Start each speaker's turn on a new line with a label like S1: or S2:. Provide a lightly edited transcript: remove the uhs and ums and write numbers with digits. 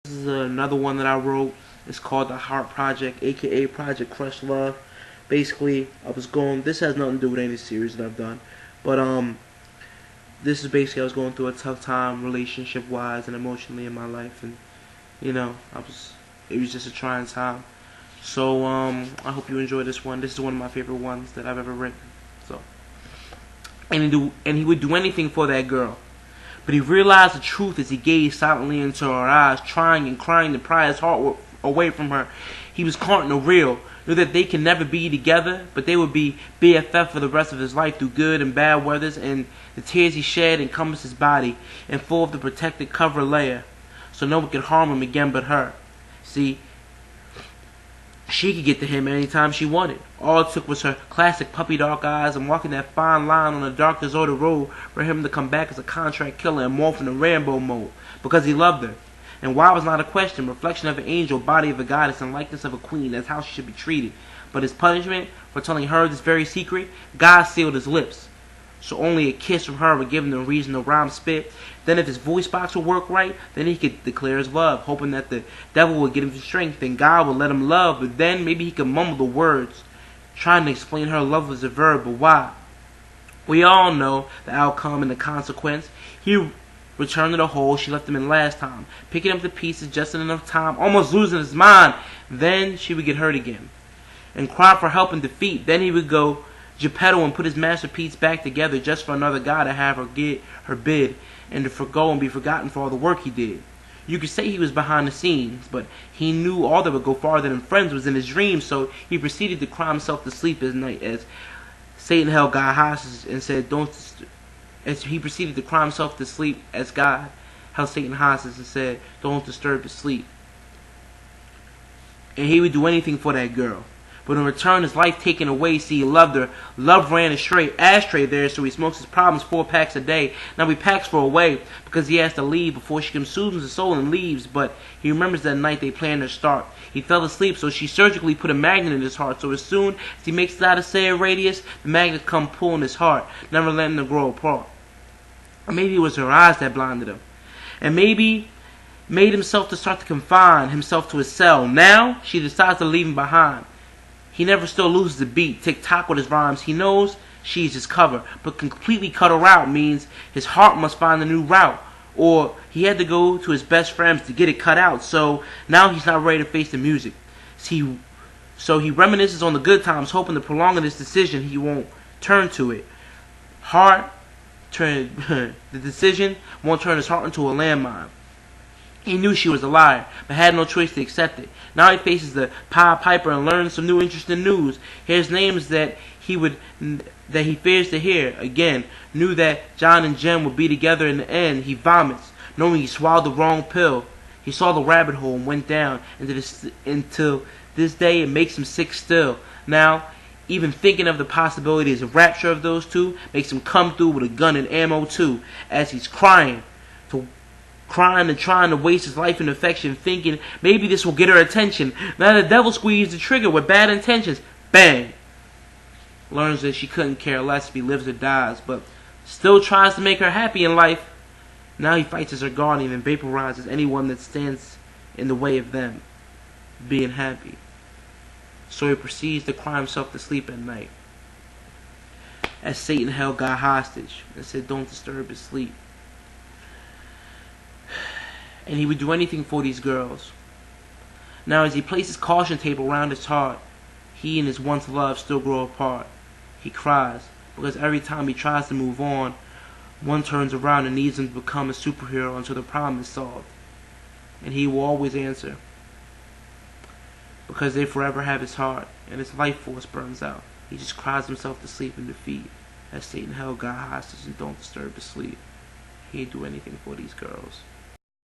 S1: This is another one that I wrote. It's called The Heart Project, aka Project Crush Love. Basically, this has nothing to do with any series that I've done, but this is basically I was going through a tough time relationship wise and emotionally in my life, and it was just a trying time. So I hope you enjoy this one. This is one of my favorite ones that I've ever written. So he would do anything for that girl. But he realized the truth as he gazed silently into her eyes, trying and crying to pry his heart away from her. He was caught in the real, knew that they can never be together, but they would be BFF for the rest of his life through good and bad weathers, and the tears he shed encompassed his body, and full of the protected cover layer, so no one could harm him again but her. See, she could get to him anytime she wanted. All it took was her classic puppy dark eyes and walking that fine line on the dark deserted road for him to come back as a contract killer and morph into Rambo mode, because he loved her. And why was not a question, reflection of an angel, body of a goddess, and likeness of a queen. That's how she should be treated. But his punishment for telling her this very secret, God sealed his lips. So only a kiss from her would give him the reason to rhyme spit. Then if his voice box would work right, then he could declare his love, hoping that the devil would give him strength and God would let him love. But then maybe he could mumble the words, trying to explain her love was a verb, but why? We all know the outcome and the consequence. He returned to the hole she left him in last time, picking up the pieces just in enough time, almost losing his mind. Then she would get hurt again and cry for help and defeat. Then he would go Geppetto and put his masterpiece back together just for another guy to have her get her bid and to forgo and be forgotten for all the work he did. You could say he was behind the scenes, but he knew all that would go farther than friends was in his dreams, so he proceeded to cry himself to sleep at night as Satan held God hostage and said, as he proceeded to cry himself to sleep as God held Satan hostage and said, don't disturb his sleep. And he would do anything for that girl. But in return, his life taken away. See, he loved her. Love ran a straight ashtray there, so he smokes his problems 4 packs a day. Now he packs for away because he has to leave before she consumes his soul and leaves. But he remembers that night they planned their start. He fell asleep, so she surgically put a magnet in his heart. So as soon as he makes it out of say a radius, the magnet come pulling his heart, never letting them grow apart. Or maybe it was her eyes that blinded him. And maybe made himself to start to confine himself to his cell. Now she decides to leave him behind. He never still loses a beat, tick-tock with his rhymes. He knows she's his cover, but completely cut her out means his heart must find a new route. Or he had to go to his best friends to get it cut out, so now he's not ready to face the music. So he reminisces on the good times, hoping to prolong this decision he won't turn to it. The decision won't turn his heart into a landmine. He knew she was a liar, but had no choice to accept it. Now he faces the Pied Piper and learns some new interesting news. Hears names that he fears to hear. Again, knew that John and Jem would be together in the end. He vomits, knowing he swallowed the wrong pill. He saw the rabbit hole and went down until this day it makes him sick still. Now, even thinking of the possibilities of rapture of those two makes him come through with a gun and ammo too, as he's crying and trying to waste his life in affection, thinking maybe this will get her attention. Now the devil squeezed the trigger with bad intentions. Bang! Learns that she couldn't care less if he lives or dies, but still tries to make her happy in life. Now he fights as her guardian and vaporizes anyone that stands in the way of them being happy. So he proceeds to cry himself to sleep at night, as Satan held God hostage and said, don't disturb his sleep. And he would do anything for these girls. Now as he places caution tape around his heart, he and his once love still grow apart. He cries, because every time he tries to move on, one turns around and needs him to become a superhero until the problem is solved. And he will always answer, because they forever have his heart, and his life force burns out. He just cries himself to sleep in defeat, as Satan held God hostage and don't disturb his sleep. He ain't do anything for these girls.